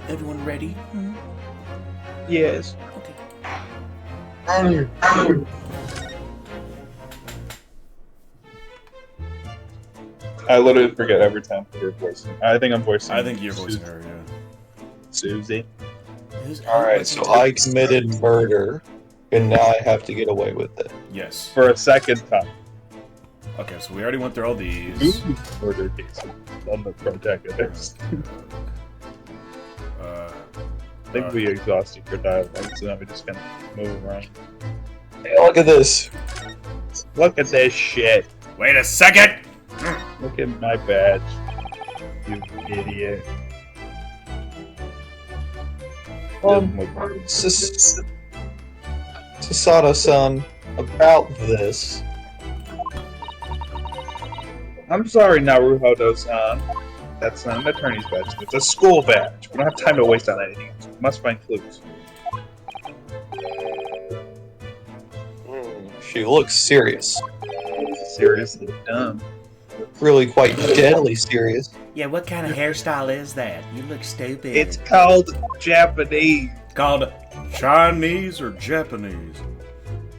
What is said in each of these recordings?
Everyone ready? Yes. Okay. I literally forget every time you're voicing. I think I'm voicing. I think you're voicing her, yeah. Susie. Alright, so I committed murder, and now I have to get away with it. Yes. For a second time. Okay, so we already went through all these. Murder cases on the protagonist. I think we exhausted for dialogue, so now we just kind of move around. Hey, look at this. Look at this shit. Wait a second! Look at my badge. You idiot. Sasato-san, about this. I'm sorry, Naruhodo-san. That's not an attorney's badge. It's a school badge. We don't have time to waste on anything else. We must find clues. She looks serious. Seriously dumb. Really quite deadly serious. Yeah, what kind of hairstyle is that? You look stupid. It's called Japanese. Called Chinese or Japanese?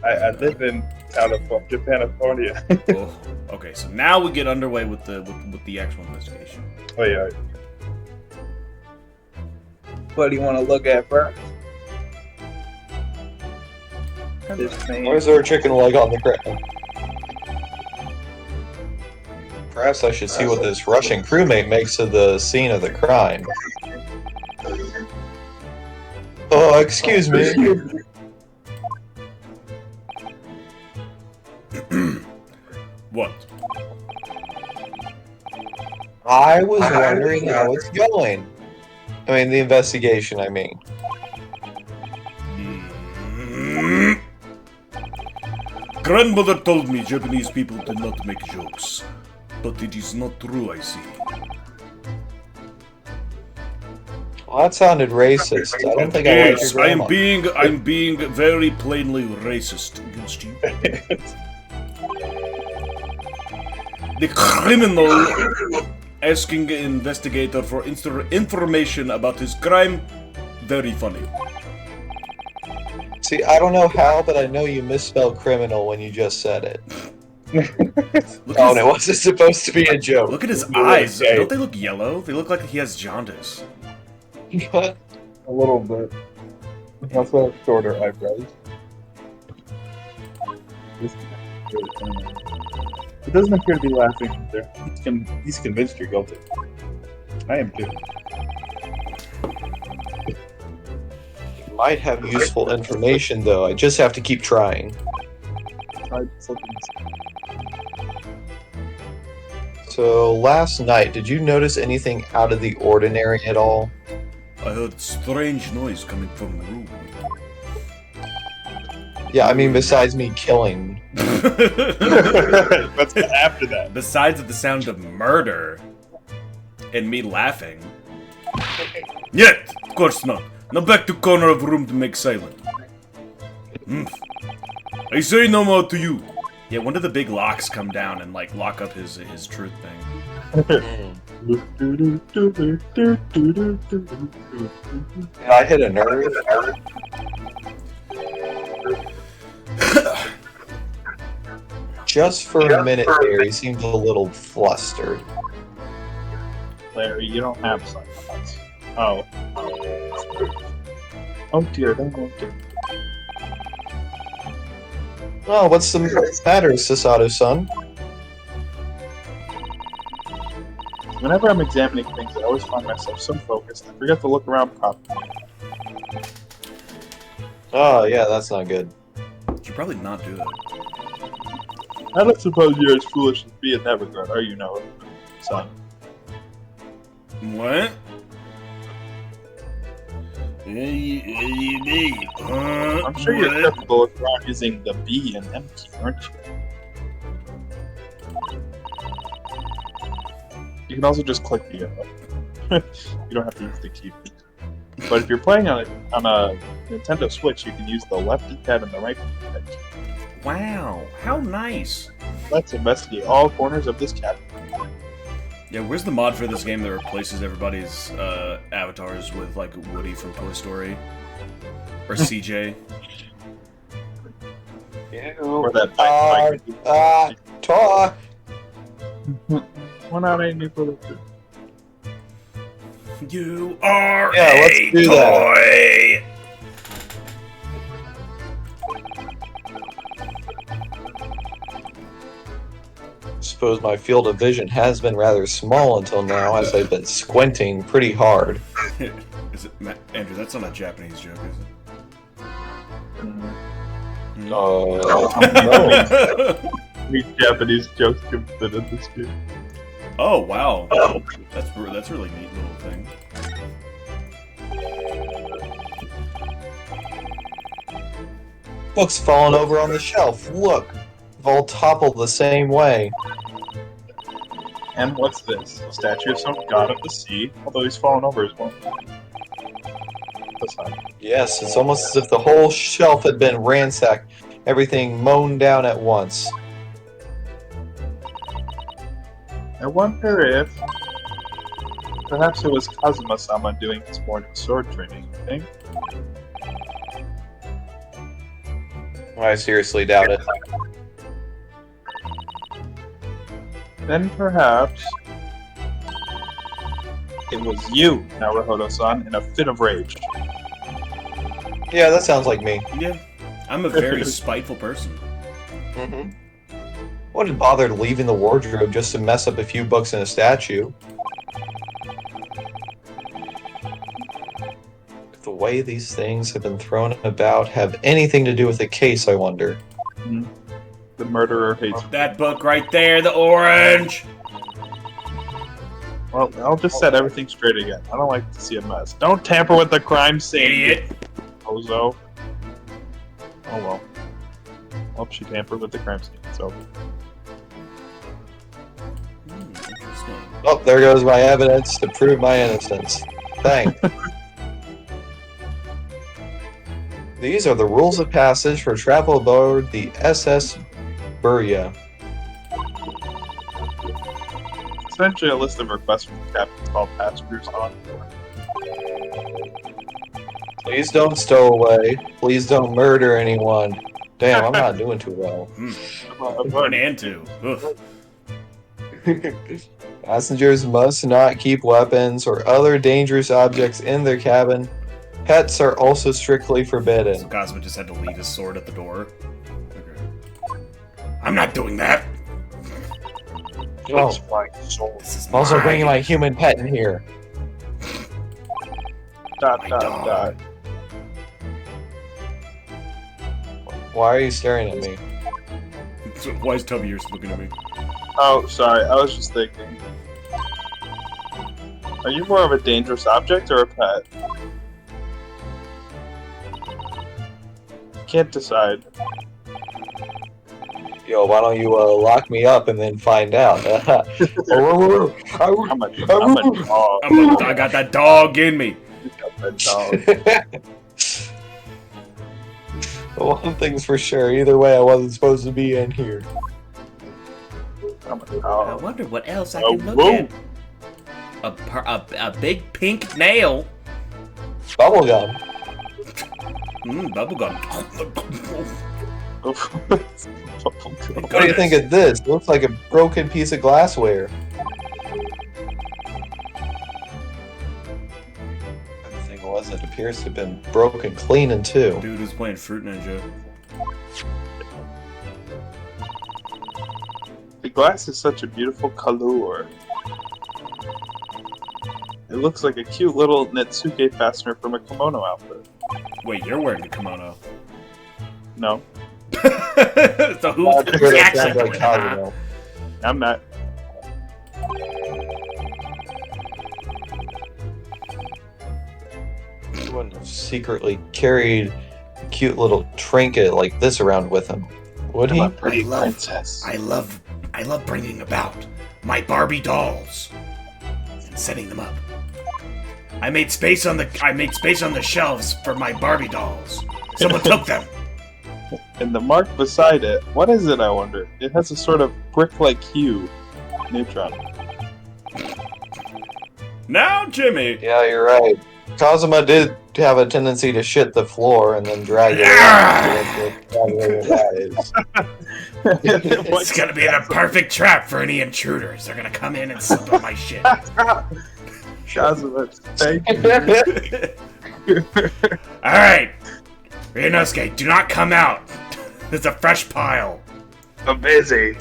I live in Japanifornia. Oh, okay, so now we get underway with the actual investigation. Oh yeah. What do you want to look at first? Why is there a chicken leg on the ground? Perhaps I should see what this Russian crewmate makes of the scene of the crime. Oh, excuse me. What? I was wondering how it's going. I mean, the investigation, I mean. Grandmother told me Japanese people do not make jokes. But it is not true, I see. Well, that sounded racist. I don't think I like your grandma. I'm being very plainly racist against you. The criminal asking an investigator for information about his crime, very funny. See, I don't know how, but I know you misspelled criminal when you just said it. Oh, and it wasn't supposed to be a joke. Look at his eyes. Don't they look yellow? They look like he has jaundice. What? A little bit. He also have shorter eyebrows. It doesn't appear to be laughing either. He's convinced you're guilty. I am too. Might have useful information, though. I just have to keep trying. So, last night, did you notice anything out of the ordinary at all? I heard strange noise coming from the room. Yeah, I mean, besides me killing. Let's get after that. Besides the sound of murder and me laughing. Yet, of course not. Now back to corner of room to make silent. I say no more to you. Yeah, when did the big locks come down and like lock up his truth thing? I hit a nerve. Just for a minute there, he seemed a little flustered. Larry, you don't have silence. Oh. Oh dear, don't go to. Oh, what's the matter, Sasato-san? Whenever I'm examining things, I always find myself so focused, I forget to look around properly. Oh, yeah, that's not good. You should probably not do that. I don't suppose you're as foolish as me in that regard, are you, Noah? Son. What? I'm sure you're capable of using the B and M key, aren't you? You can also just click the you don't have to use the key. But if you're playing on a Nintendo Switch, you can use the left D-pad and the right D-pad key. Wow, how nice. Let's investigate all corners of this cabinet. Yeah, where's the mod for this game that replaces everybody's avatars with like Woody from Toy Story or CJ? Or that bike. Talk. Why not any for the You are let's a do toy. Suppose my field of vision has been rather small until now, as I've been squinting pretty hard. Is it Andrew? That's not a Japanese joke, is it? No. These Japanese jokes can fit in this game. Oh wow, that's a really neat little thing. Book's fallen over on the shelf. Look, they've all toppled the same way. And what's this? A statue of some god of the sea? Although he's fallen over as well. That's not. Yes, it's almost as if the whole shelf had been ransacked, everything mown down at once. I wonder if perhaps it was Kazuma-sama doing his morning sword training, you think? I seriously doubt it. Then perhaps it was you, Naruhodo-san, in a fit of rage. Yeah, that sounds like me. Yeah, I'm a very spiteful person. Mm-hmm. What had bothered leaving the wardrobe just to mess up a few books and a statue? If the way these things have been thrown about have anything to do with the case, I wonder. The murderer hates. That book right there, the orange. Well, I'll just set everything straight again. I don't like to see a mess. Don't tamper with the crime scene, Idiot. Ozo. Oh well. Well, she tampered with the crime scene, so. Interesting. Oh, there goes my evidence to prove my innocence. Thanks. These are the rules of passage for travel aboard the SS Burya. Essentially a list of requests from the captain to all passengers on board. Please don't stow away. Please don't murder anyone. Damn, I'm not doing too well. One and two. Ugh. Passengers must not keep weapons or other dangerous objects in their cabin. Pets are also strictly forbidden. So Cosmo just had to leave his sword at the door. Okay. I'm not doing that. Oh, This is I'm also mine. bringing my human pet in here. Dot, My dot, dog. dot. Why are you staring at me? So why is Tubby Ears looking at me? Oh, sorry. I was just thinking. Are you more of a dangerous object or a pet? Can't decide. Yo, why don't you lock me up and then find out? I'm a dog. I got that dog in me. I'm a dog. One thing's for sure, either way, I wasn't supposed to be in here. I'm a I dog. wonder what else I Oh, can look whoa. at. A big pink nail. Bubblegum. Bubblegum. What do you think of this? It looks like a broken piece of glassware. The thing was, it appears to have been broken clean in two. Dude was playing Fruit Ninja. The glass is such a beautiful color. It looks like a cute little Netsuke fastener from a kimono outfit. Wait, you're wearing a kimono. No, So who's That sounds actually like doing that? Cosmo. I'm not. He wouldn't have secretly carried a cute little trinket like this around with him, would he? I'm a pretty I love- princess. I love bringing about my Barbie dolls and setting them up. I made space on the shelves for my Barbie dolls. Someone took them. And the mark beside it, what is it, I wonder? It has a sort of brick-like hue. Neutron. Now, Jimmy. Yeah, you're right. Kazuma did have a tendency to shit the floor and then drag it around. It's gonna be the perfect trap for any intruders. They're gonna come in and slip on my shit. Kazuma, thank you. Alright. Ryunosuke, do not come out. There's a fresh pile. I'm busy.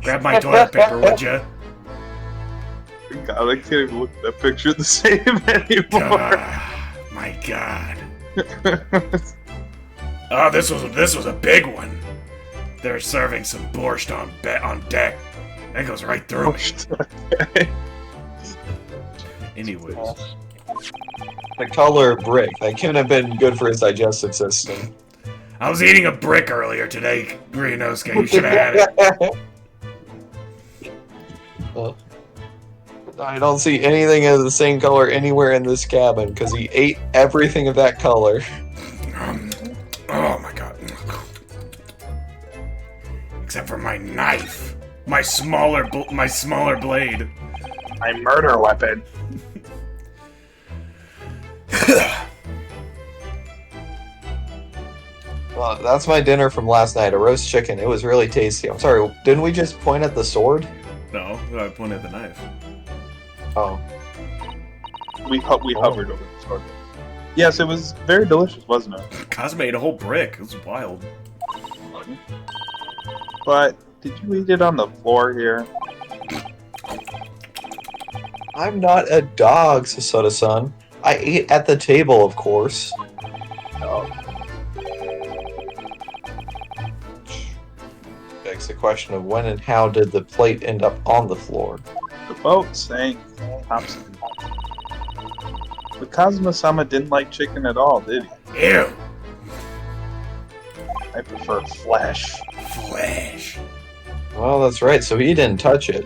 Grab my toilet paper, would ya? God, I can't even look at that picture the same anymore. My God. Oh, this was a big one. They're serving some borscht on deck. That goes right through me. Anyways. The color brick. That couldn't have been good for his digestive system. I was eating a brick earlier today, Ryunosuke. You should have had it. I don't see anything of the same color anywhere in this cabin because he ate everything of that color. Oh my God. Except for my knife. My smaller blade. My murder weapon. Well, that's my dinner from last night, a roast chicken. It was really tasty. I'm sorry, didn't we just point at the sword? No, I pointed at the knife. Oh. We hovered over the sword. Yes, it was very delicious, wasn't it? Kazuma ate a whole brick. It was wild. But did you eat it on the floor here? I'm not a dog, Sasota-san. I ate at the table, of course. Oh. Begs the question of when and how did the plate end up on the floor? The boat sank. Thompson. But Kazuma-sama didn't like chicken at all, did he? Ew. I prefer flesh. Flesh. Well, that's right, so he didn't touch it.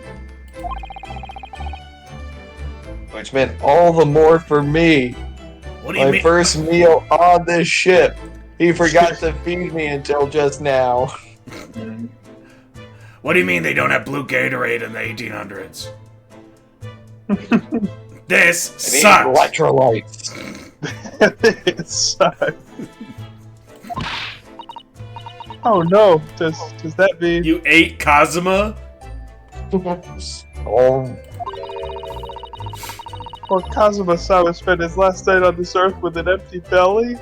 Which meant all the more for me. What do you My mean? first meal on this ship. He forgot to feed me until just now. What do you mean they don't have blue Gatorade in the 1800s? This sucks. Electrolytes. It sucks. Oh no! Does that mean You ate Kazuma? Oh, Well, Kazuma-sama spent his last night on this earth with an empty belly?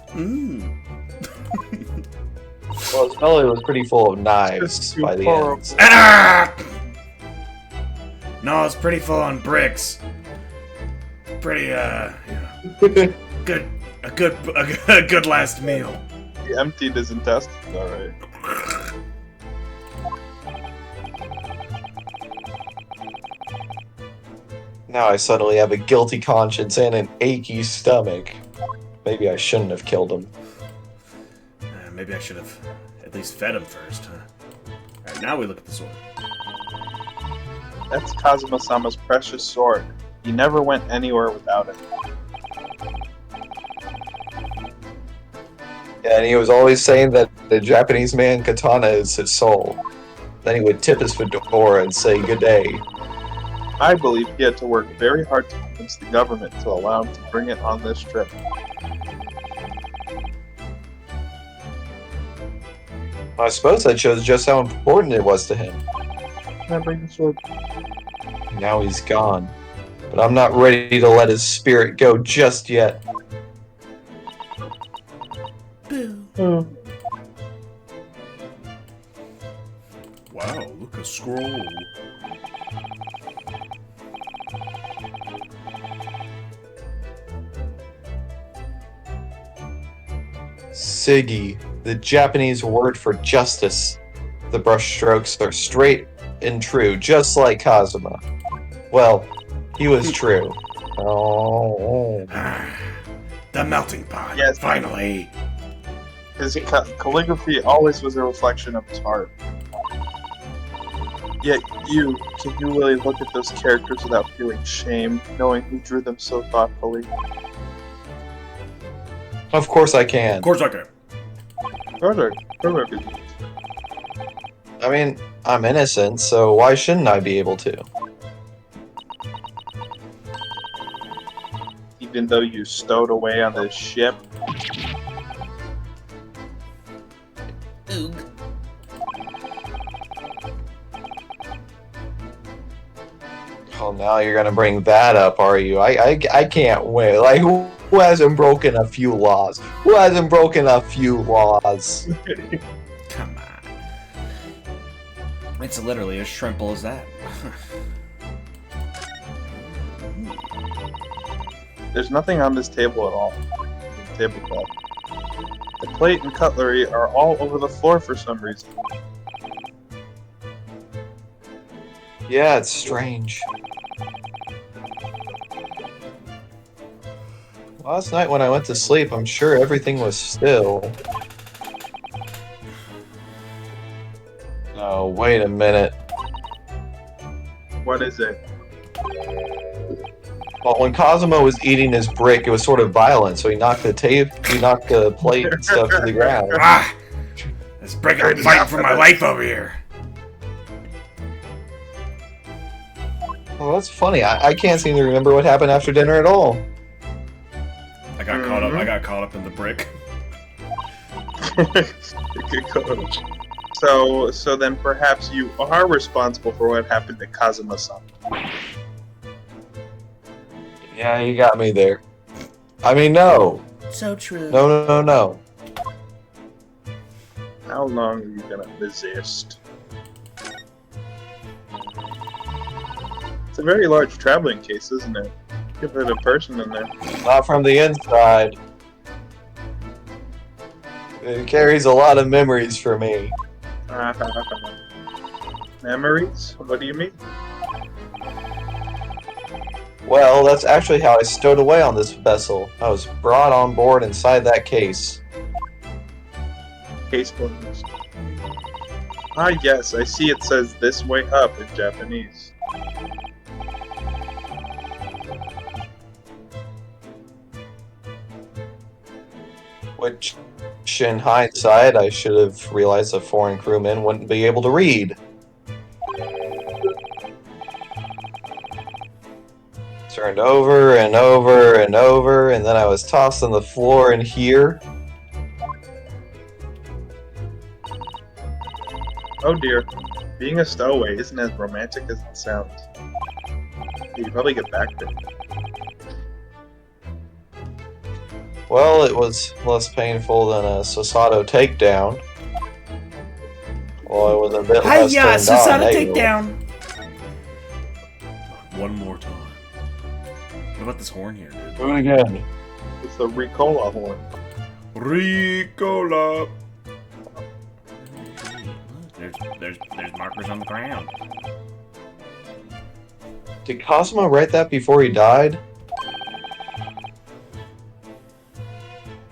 Mmm. well, his belly was pretty full of knives Just too by the horrible. end. Ah! No, it's pretty full on bricks. Pretty, good, a good last meal. He emptied his intestines, alright. Now I suddenly have a guilty conscience and an achy stomach. Maybe I shouldn't have killed him. Maybe I should have at least fed him first, huh? Alright, now we look at the sword. That's Kazuma-sama's precious sword. He never went anywhere without it. Yeah, and he was always saying that the Japanese man katana is his soul. Then he would tip his fedora and say good day. I believe he had to work very hard to convince the government to allow him to bring it on this trip. I suppose that shows just how important it was to him. Can I bring the sword? Now he's gone. But I'm not ready to let his spirit go just yet. Oh. Wow, look, a scroll. Siggy, the Japanese word for justice. The brushstrokes are straight and true, just like Kazuma. Well, he was true. Oh. The melting pot. Yes. Finally. His calligraphy always was a reflection of his heart. Yet can you really look at those characters without feeling shame, knowing who drew them so thoughtfully? Of course I can. Of course I can. I mean, I'm innocent, so why shouldn't I be able to? even though you stowed away on this ship. Oog. Oh, now you're gonna bring that up, are you? I can't wait. Like, who hasn't broken a few laws? Who hasn't broken a few laws? Come on. It's literally as shrimple as that. There's nothing on this table at all. The tabletop. The plate and cutlery are all over the floor for some reason. Yeah, it's strange. Last night when I went to sleep, I'm sure everything was still. Oh, wait a minute. What is it? Well, when Cosmo was eating his brick, it was sort of violent, so he knocked the plate and stuff to the ground. Ah! This brick, I'm fighting for my life over here. Well, that's funny. I can't seem to remember what happened after dinner at all. I got caught up. I got caught up in the brick. Good coach. So then perhaps you are responsible for what happened to Kazuma-san. Yeah, you got me there. I mean, no. So true. No. How long are you gonna resist? It's a very large traveling case, isn't it? You could put a person in there. Not from the inside. It carries a lot of memories for me. Memories? What do you mean? Well, that's actually how I stowed away on this vessel. I was brought on board inside that case. Case closed. Ah, yes, I see it says "this way up" in Japanese. Which, in hindsight, I should have realized a foreign crewman wouldn't be able to read. Turned over and over and over, and then I was tossed on the floor in here. Oh dear, being a stowaway isn't as romantic as it sounds. You probably get back there. Well, it was less painful than a Sasato takedown. Well, it was a bit less Hiya, turned on. Susanna negative. takedown. One more time. What about this horn here, dude? Do it again. It's the Ricola horn. Ricola. There's markers on the ground. Did Cosmo write that before he died?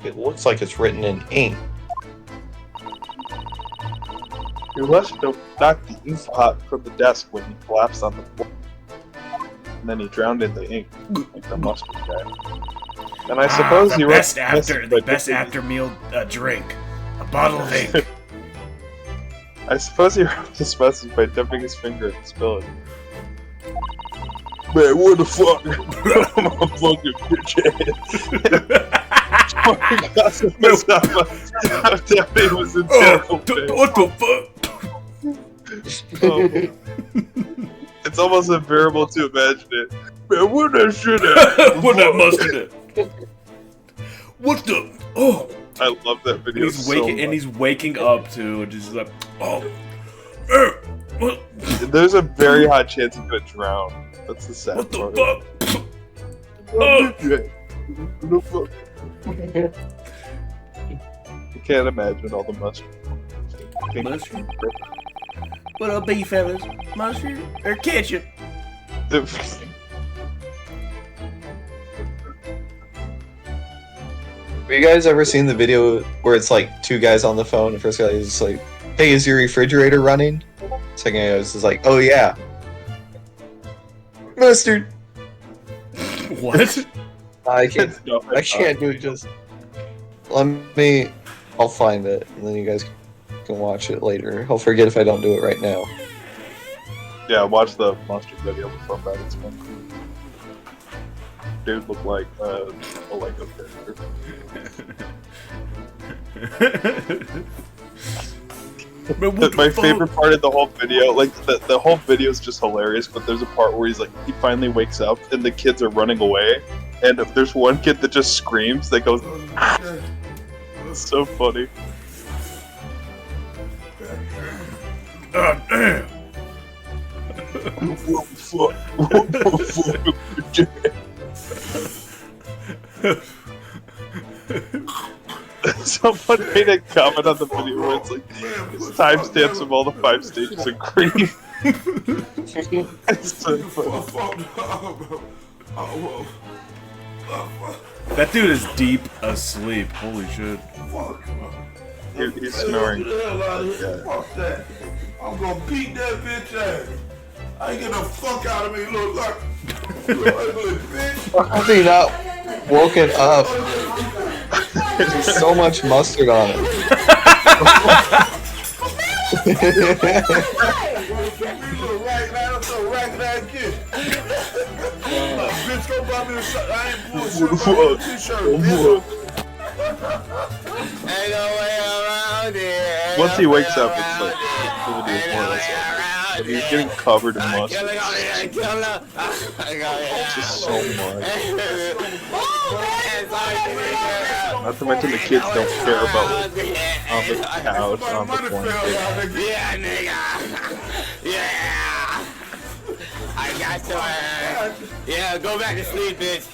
It looks like it's written in ink. You must have knocked the ink pot from the desk when he collapsed on the floor. And then he drowned in the ink, like the mustard guy. And I suppose he wrote the best after meal drink, a bottle of ink. I suppose he wrote this message by dipping his finger in the spillage. Man, what the fuck? I'm a fucking bitch ass. Definitely was in terrible pain. What the fuck? Oh. It's almost unbearable to imagine it. Man, what that shit at? What that mustard at? What the? Oh! I love that video. He's waking and he's waking up too, just like, oh. There's a very high chance he's gonna drown. That's the sad What the part. fuck? I can't imagine all the mustard. Mustard? What'll be, fellas? Mustard or ketchup? Have you guys ever seen the video where it's like two guys on the phone? The first guy is just like, "Hey, is your refrigerator running?" Second guy is just like, "Oh yeah." Mustard. What? I can't do it. Just I'll find it, and then you guys can watch it later. I'll forget if I don't do it right now. Yeah, watch the mustard video before bed. It's fun. dude look like a Lego character. My favorite part of the whole video, like the whole video is just hilarious, but there's a part where he finally wakes up and the kids are running away, and if there's one kid that just screams, that goes, it's so funny. Damn. Someone made a comment on the video where it's like timestamps of all the 5 stages of grief. It's so funny. That dude is deep asleep. Holy shit. He's snoring. Fuck that. I'm gonna beat that bitch ass. I ain't get the fuck out of me, little ugly bitch. Why has he not woken up? There's so much mustard on it. Bitch, go buy me a shirt. I ain't bullshit. Buy me a t-shirt, bitch. Ain't no way around it. Once he wakes up, it's like the video is more or less over. But he's getting covered in mustard. It's just so much. Not to mention the kids don't care about what's on the couch, on the porn table. Yeah, nigga. Yeah. I got you. Yeah, go back to sleep, bitch.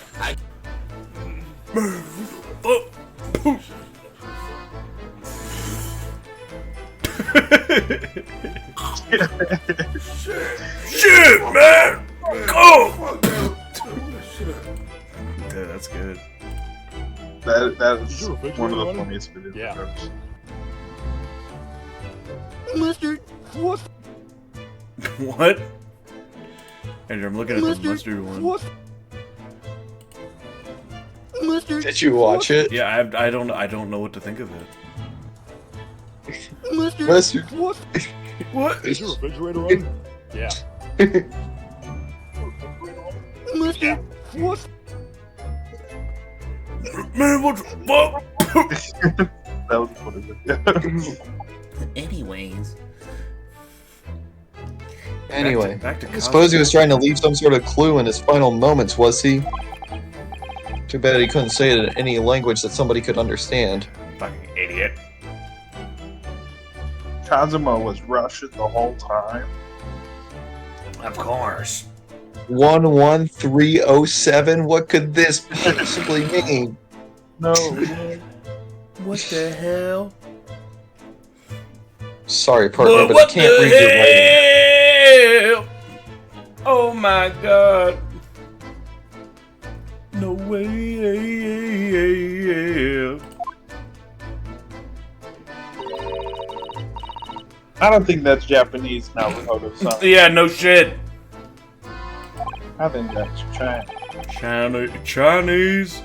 Shit, man! Go! Dude, that's good. That is one of the funniest videos I've ever seen. Mustard. What? What? Andrew, I'm looking at the mustard one. What? Mustard. Did you watch it? Yeah, I don't know what to think of it. Mustard. Mustard. What? What? Is your refrigerator on? Yeah. Mustard. What? Man, what the fuck? That was a funny video. Anyways. Anyway, back to I suppose he was trying to leave some sort of clue in his final moments, was he? Too bad he couldn't say it in any language that somebody could understand. Fucking idiot. Kazuma was Russian the whole time. Of course. 11307? What could this possibly mean? No. What the hell? Sorry, partner, but I What can't the read your writing. hell? Oh my god. No way. I don't think that's Japanese, Naruto-san. Yeah, no shit. I think that's Chinese. Chinese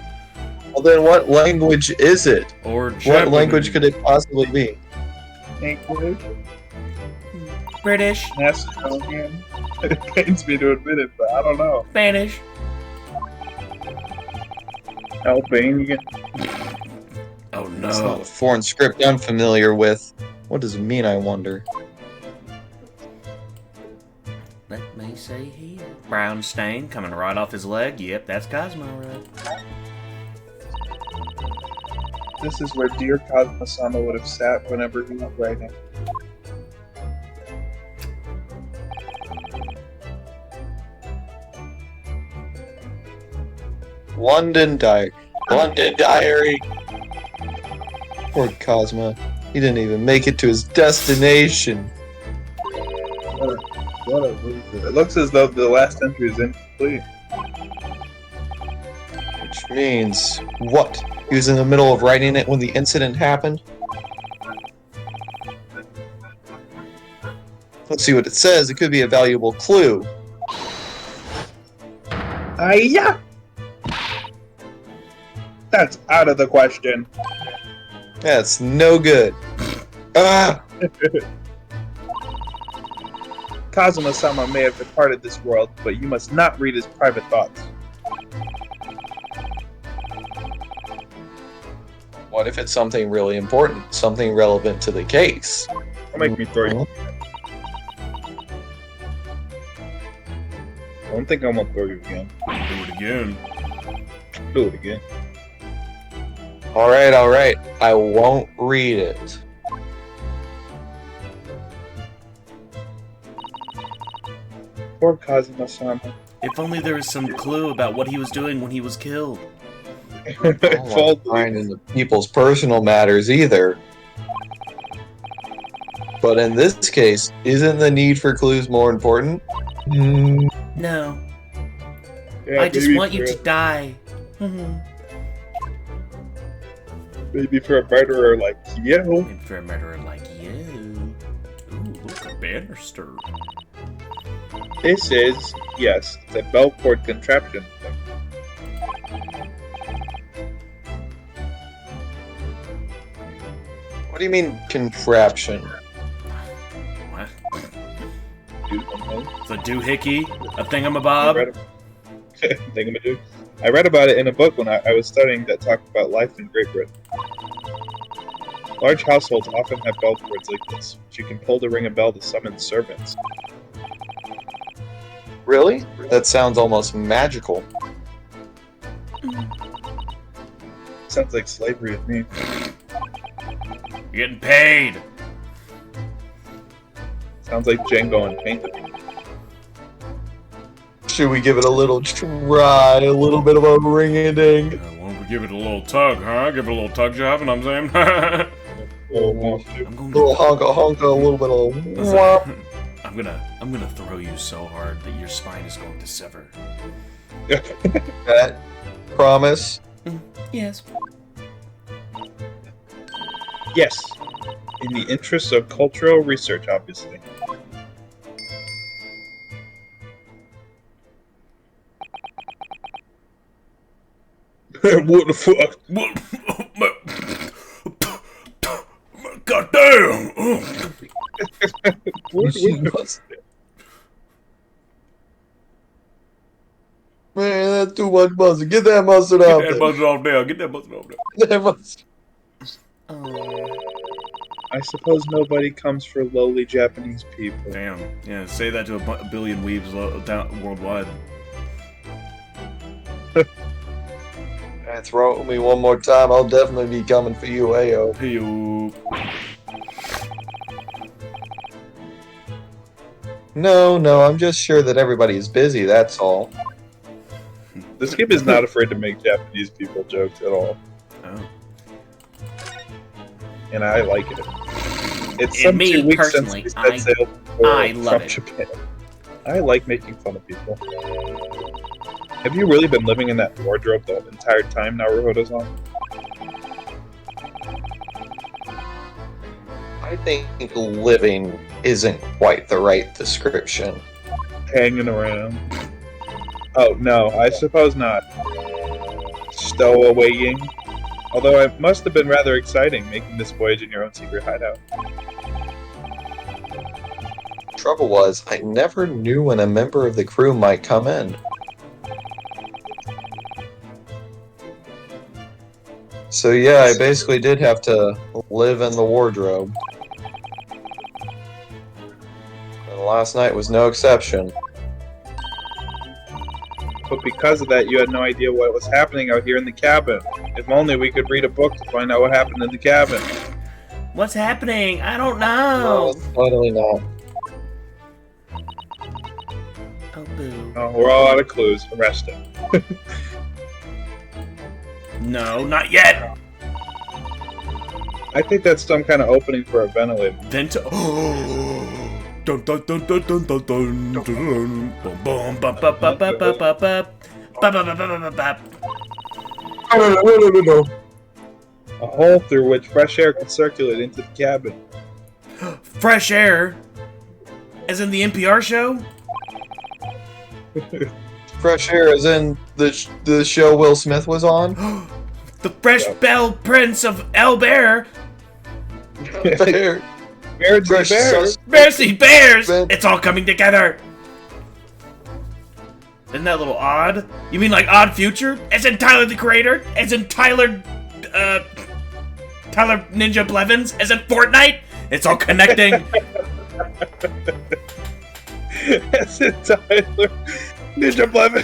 Well, then what language is it? or What Japanese. language could it possibly be? English? British, Estonian? It pains me to admit it, but I don't know. Spanish. Albanian? Oh It's not no. a foreign script I'm familiar with. What does it mean, I wonder? Let me see here. Brown stain coming right off his leg. Yep, that's Cosmo, right? This is where dear Kazuma-sama would have sat whenever he was writing. London Diary. London Diary. Poor Cosmo. He didn't even make it to his destination. What a loser. It looks as though the last entry is incomplete. Which means, what? He was in the middle of writing it when the incident happened? Let's see what it says. It could be a valuable clue. Yeah. That's out of the question. That's no good. Ah! Kazuma-sama may have departed this world, but you must not read his private thoughts. What if it's something really important, something relevant to the case? Don't make me throw you. I don't think I'm gonna throw you again. Do it again. Do it again. All right. I won't read it. Poor Kazuma-sama. If only there was some clue about what he was doing when he was killed. I don't want to prying into people's personal matters either. But in this case, isn't the need for clues more important? No. Yeah, I just maybe want you for- to die. Maybe for a murderer like you. And for a murderer like you. Ooh, look, a banister. This is, yes, the Belport contraption. What do you mean contraption? What? Dude, It's a doohickey? A I thingamabob? read Thingamajig. I read about it in a book when I was studying that talked about life in Great Britain. Large households often have bell cords like this, which you can pull to ring a bell to summon servants. Really? That sounds almost magical. Sounds like slavery to me. You're getting paid! Sounds like Django Unpainted. Should we give it a little try? A little bit of a ring-a-ding? Why don't we give it a little tug, huh? Give it a little tug job, you know what I'm saying? Oh, no. I'm going A little honka-honka, a little bit of whop. I'm gonna throw you so hard that your spine is going to sever. That promise? Yes. Yes, in the interests of cultural research, obviously. What the fuck? God damn! Man, that's too much mustard. Get that mustard Get out that there. buzzard off there. Get that buzzard off there. Get that mustard. I suppose nobody comes for lowly Japanese people. Damn. Yeah, say that to a billion weebs worldwide. Throw it at me one more time. I'll definitely be coming for you, Ayo. Hey-yo. No, I'm just sure that everybody's busy, that's all. This game is not afraid to make Japanese people jokes at all, Oh. and I like it. It's And some me, 2 weeks since personally, we I- set sail I love from it. Japan. I like making fun of people. Have you really been living in that wardrobe the entire time Naruhodo's on? I think living isn't quite the right description. Hanging around? Oh, no, I suppose not. Stowawaying? Although it must have been rather exciting making this voyage in your own secret hideout. Trouble was, I never knew when a member of the crew might come in. So yeah, I basically did have to live in the wardrobe. And last night was no exception. But because of that, you had no idea what was happening out here in the cabin. If only we could read a book to find out what happened in the cabin. What's happening? I don't No, know. totally not. Oh, boo. Oh, we're all out of clues. Arrest him. No, not yet! I think that's some kind of opening for a ventilator. Vento. Dun dun dun dun dun dun dun dun dun. Boom boom bum bum bum bum bum bum bum. Bum bum bum bum bum bum. A hole through which fresh air can circulate into the cabin. Fresh air? As in the NPR show? Fresh air as in the show Will Smith was on? The Fresh Bell Prince of El Bear? Bear. Bears Fresh bears. Mercy Bears! Ben- It's all coming together! Isn't that a little odd? You mean like Odd Future? As in Tyler the Creator? As in Tyler, Tyler Ninja Blevins? Is it Fortnite? It's all connecting. Is it Tyler Ninja Blevin?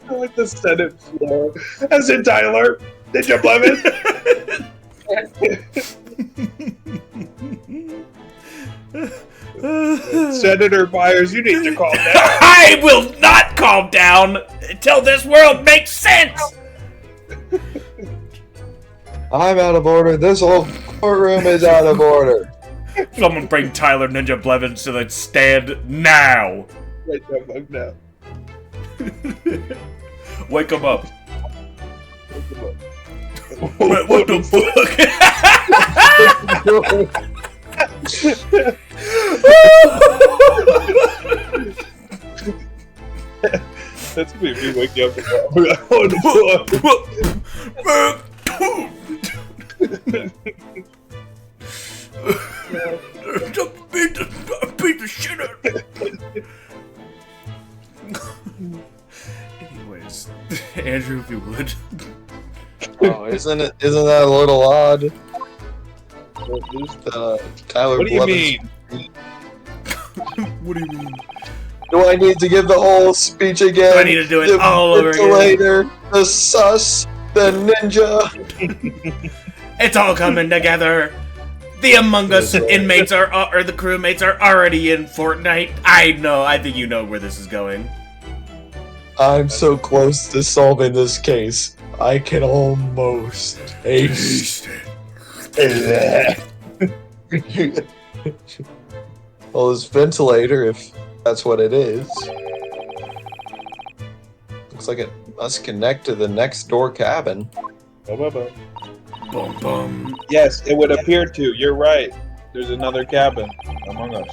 I like the Senate floor. Is it Tyler Ninja Blevin? Senator Byers, you need to calm down. I will not calm down until this world makes sense. I'm out of order. This whole courtroom is out of order. Someone bring Tyler Ninja Blevins to the stand now. Right the fuck now. Wake him up. What the fuck? That's gonna be me waking up tomorrow. What the Beat the shit out of me. Anyways, Andrew, if you would. Oh, isn't that a little odd? Tyler What do you Blevins. mean? What do you mean? Do I need to give the whole speech again? Do I need to do it The all over again? ventilator, the sus, the ninja. It's all coming together. The Among Us inmates or the crewmates are already in Fortnite. I know. I think you know where this is going. I'm so close to solving this case. I can almost taste it. Well, this ventilator, if that's what it is, looks like it must connect to the next door cabin. Boom, boom. Yes, it would appear to. You're right. There's another cabin among us.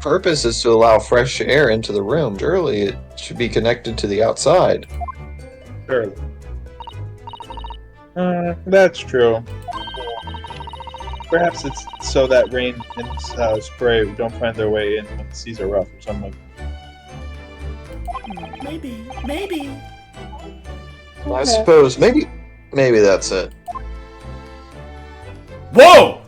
Purpose is to allow fresh air into the room. Surely it should be connected to the outside. Surely. That's true. Perhaps it's so that rain and spray don't find their way in when the seas are rough or something like that. Maybe. I suppose maybe that's it. Whoa!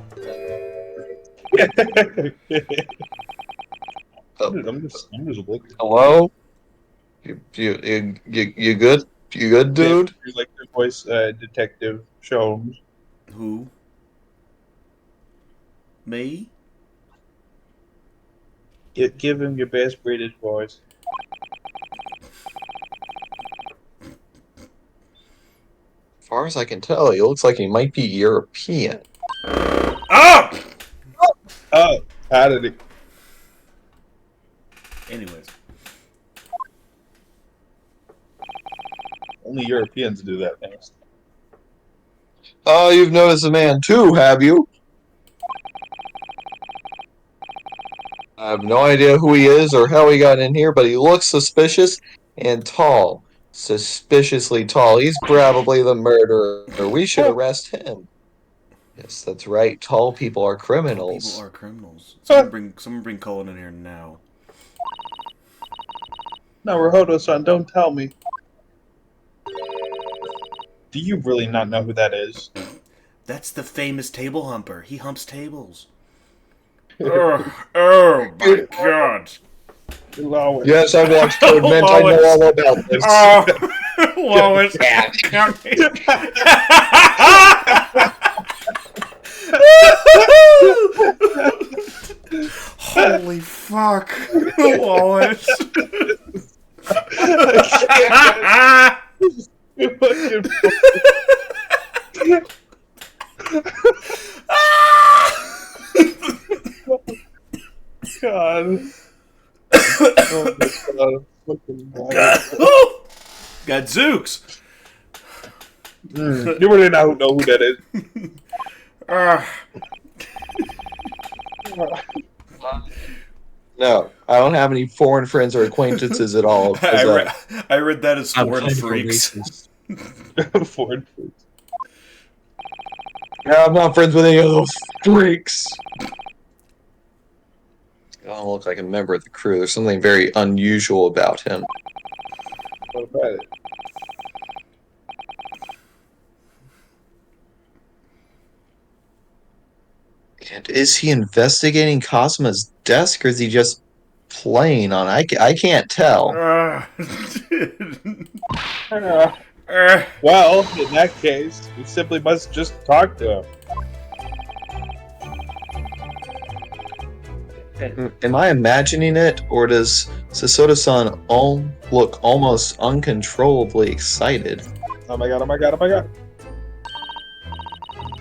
I'm just looking. Hello? You good? You good, dude? You like your voice, Detective Sholmes? Who? Me? Give him your best British voice. As far as I can tell, he looks like he might be European. Oh! Oh, how did he? Anyways. Only Europeans do that. Thanks. Oh, you've noticed a man too, have you? I have no idea who he is or how he got in here, but he looks suspicious and tall. Suspiciously tall. He's probably the murderer. We should arrest him. Yes, that's right. Tall people are criminals. People are criminals. Someone bring Colin in here now. No, Rahoto-san, don't tell me. Do you really not know who that is? That's the famous table humper. He humps tables. Oh my god. Lois. Yes, I've watched Tournament. I know all about this. Lois. Holy fuck. Lois. God. Oh my God. Fucking Gadzooks. You really know who that is. No, I don't have any foreign friends or acquaintances at all. I read that as I'm foreign kind of a freaks. racist. Foreign foods. Yeah, I'm not friends with any of those freaks. Don't look like a member of the crew. There's something very unusual about him. What about it? And is he investigating Cosmo's desk, or is he just playing on? I can't tell. Well, in that case, we simply must just talk to him. Am I imagining it, or does Sasota-san look almost uncontrollably excited? Oh my god, oh my god, oh my god.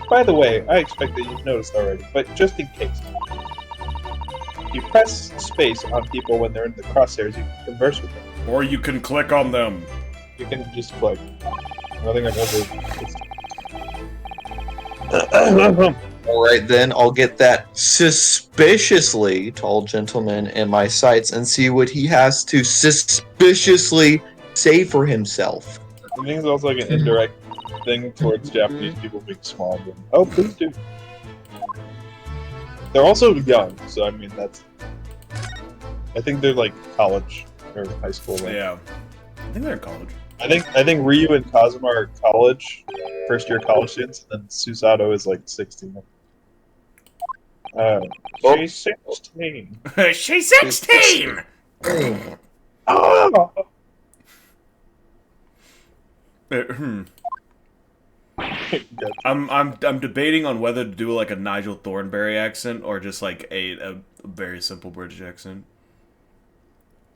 By the way, I expect that you've noticed already, but just in case. You press space on people when they're in the crosshairs, you can converse with them. Or you can click on them. You can just click. Nothing I've ever... Alright then, I'll get that suspiciously tall gentleman in my sights and see what he has to suspiciously say for himself. I think it's also like an indirect thing towards Japanese people being small. But, oh, please do. They're also young, so I mean, that's... I think they're like college or high school. Right? Yeah. I think they're in college. I think Ryu and Kazuma are college, first year college students, and then Susato is like 16. She's 16. She's 16! Oh! I'm debating on whether to do like a Nigel Thornberry accent or just like a very simple British accent.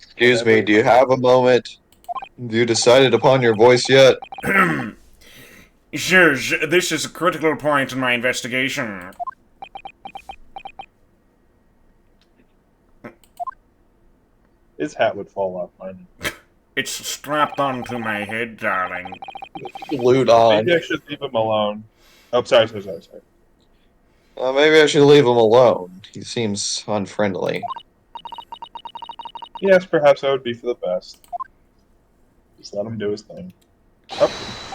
Excuse me, do you have a moment? Have you decided upon your voice yet? Sure, this is a critical point in my investigation. His hat would fall off mine. It's strapped onto my head, darling. Glued on. Maybe I should leave him alone. Oh, sorry. Maybe I should leave him alone. He seems unfriendly. Yes, perhaps that would be for the best. Just let him do his thing. Oh.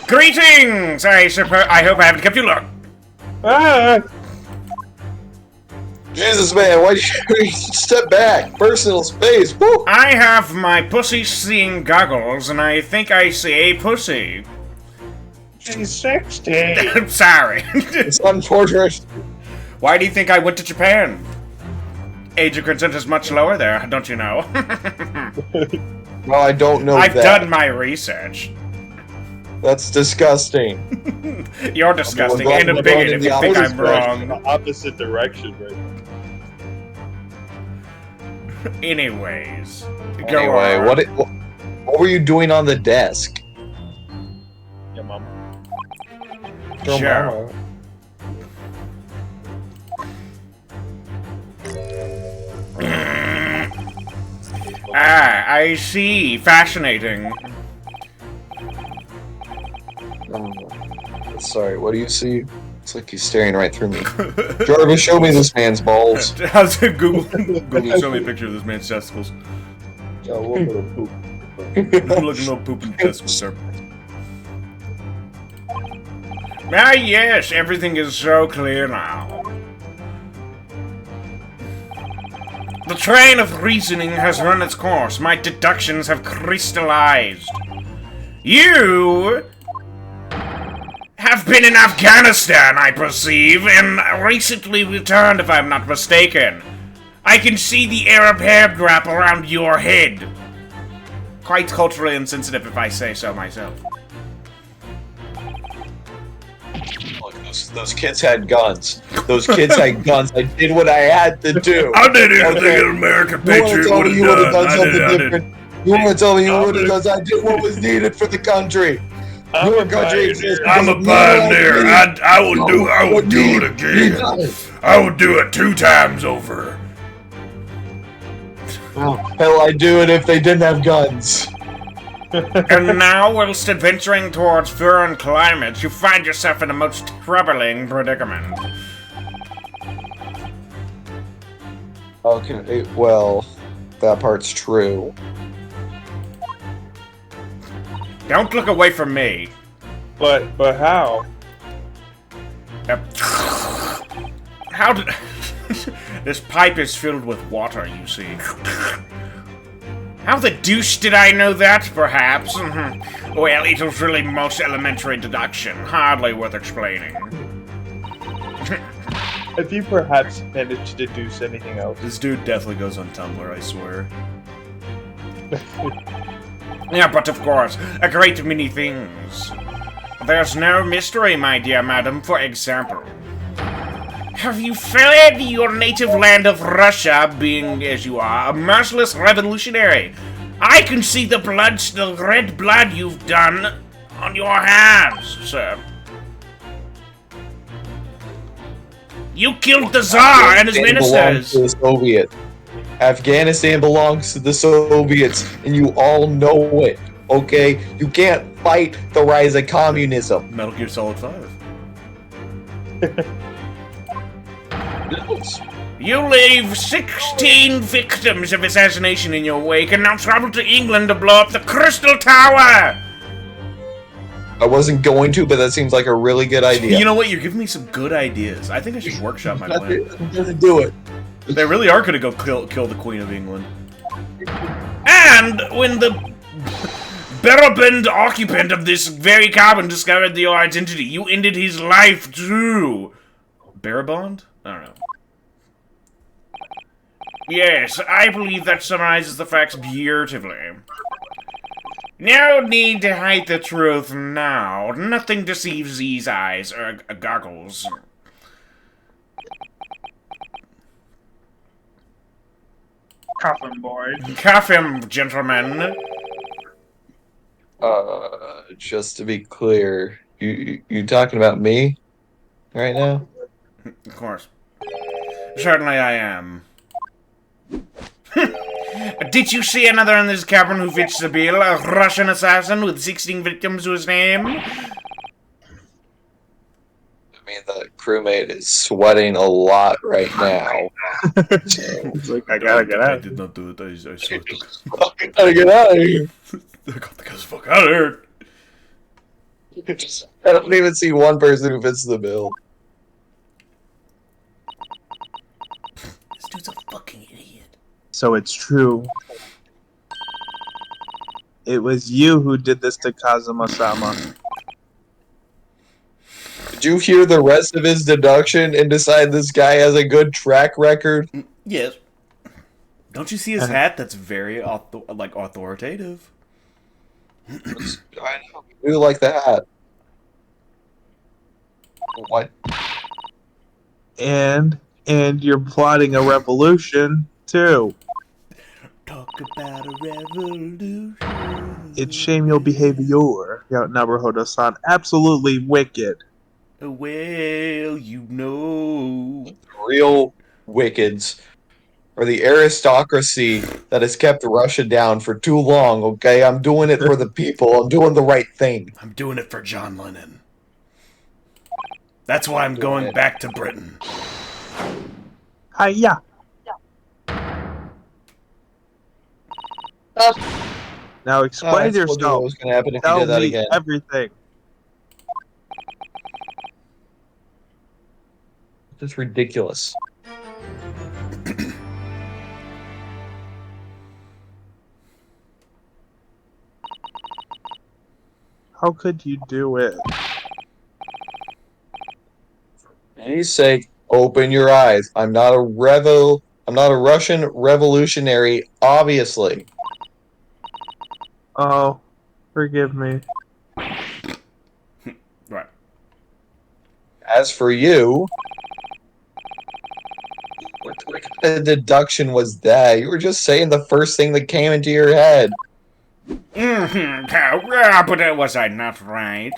Greetings! I hope I haven't kept you long. Ah! Jesus, man, why'd you step back? Personal space, woo! I have my pussy-seeing goggles, and I think I see a pussy. She's 16! I'm sorry. It's unfortunate. Why do you think I went to Japan? Age of consent is much lower there, don't you know? Well, I don't know I've that. done my research. That's disgusting. You're disgusting and a bigot if you think I'm wrong. In the opposite direction right now. Anyways, go Anyway, on. what were you doing on the desk? Yeah, mom. Sure. Ah, I see. Fascinating. Sorry, what do you see? It's like he's staring right through me. Jarvis, show me this man's balls. How's it Google show me a picture of this man's testicles? Yeah, a little bit of poop. I'm looking at pooping testicles, sir. Ah, yes, everything is so clear now. The train of reasoning has run its course. My deductions have crystallized. You have been in Afghanistan, I perceive, and recently returned, if I'm not mistaken. I can see the Arab hair wrap around your head. Quite culturally insensitive, if I say so myself. Look, those kids had guns. Those kids had guns. I did what I had to do. I did everything an American patriot would have done. I did. You want to tell me you would have done? I did what was needed for the country. Your country exists. I'm a pioneer. I will do it again. I will do it 2 times over. Well, hell, I'd do it if they didn't have guns. And now, whilst adventuring towards foreign climates, you find yourself in a most troubling predicament. Okay, well, that part's true. Don't look away from me. But how? How did... This pipe is filled with water, you see. How the deuce did I know that, perhaps? Well, it was really most elementary deduction. Hardly worth explaining. Have you perhaps managed to deduce anything else? This dude definitely goes on Tumblr, I swear. Yeah, but of course, a great many things. There's no mystery, my dear madam. For example, have you fled your native land of Russia, being, as you are, a merciless revolutionary? I can see the red blood you've done on your hands, sir. You killed the Tsar and his ministers! To the Soviet. Afghanistan belongs to the Soviets, and you all know it, okay? You can't fight the rise of communism. Metal Gear Solid 5. You leave 16 victims of assassination in your wake and now travel to England to blow up the Crystal Tower! I wasn't going to, but that seems like a really good idea. You know what? You're giving me some good ideas. I think I should workshop my plan. Doesn't do it. They really are gonna go kill the Queen of England. And when the Berabend occupant of this very cabin discovered your identity, you ended his life too. Barabond? I don't know. Yes, I believe that summarizes the facts beautifully. No need to hide the truth now. Nothing deceives these eyes or goggles. Cuff him, boy. Cuff him, gentlemen. Just to be clear, you talking about me right now? Of course. Certainly I am. Did you see another in this cabin who fits the bill? A Russian assassin with 16 victims to his name? I mean, the crewmate is sweating a lot right now. It's like, I gotta get I out. did not do it. I saw it. Fucking gotta get out of here. I got the guys the fuck out of here. I don't even see one person who fits the bill. This dude's a fucking idiot. So it's true. It was you who did this to Kazuma-sama. Did you hear the rest of his deduction and decide this guy has a good track record? Yes. Don't you see his hat? That's very authoritative. I know. I do like the hat. What? And you're plotting a revolution, too. Talk about a revolution. It's shame your behavior, Naruhodo-san. Absolutely wicked. Well, you know. Real wickeds are the aristocracy that has kept Russia down for too long, okay? I'm doing it for the people. I'm doing the right thing. I'm doing it for John Lennon. That's why I'm going back to Britain. Hiya. Now explain I told you what yourself. was going to happen if you Tell did that me again. everything. That's ridiculous. How could you do it? For any's sake, open your eyes. I'm not a Russian revolutionary, obviously. Oh, forgive me. Right. As for you, what kind of deduction was that? You were just saying the first thing that came into your head. But was I not right?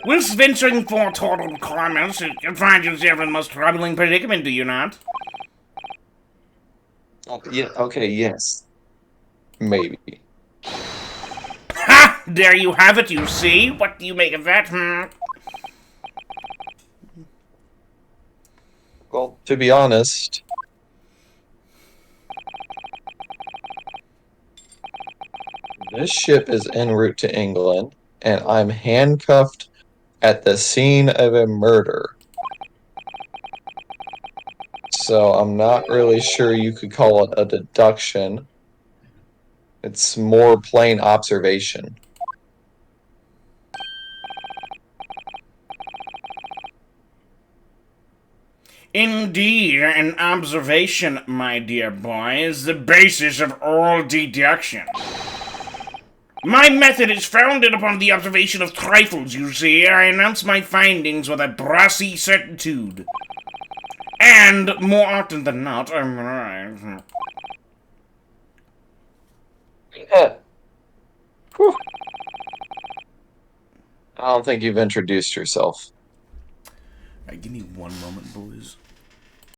Whilst venturing for total commerce, you find yourself in the most troubling predicament, do you not? Yeah, okay, yes. Maybe. Ha! There you have it, you see? What do you make of that, Well, to be honest, this ship is en route to England, and I'm handcuffed at the scene of a murder. so I'm not really sure you could call it a deduction. It's more plain observation. Indeed, an observation, my dear boy, is the basis of all deduction. My method is founded upon the observation of trifles, you see. I announce my findings with a brassy certitude. And, more often than not, I'm right. Whew. I don't think you've introduced yourself. Alright, give me one moment, boys.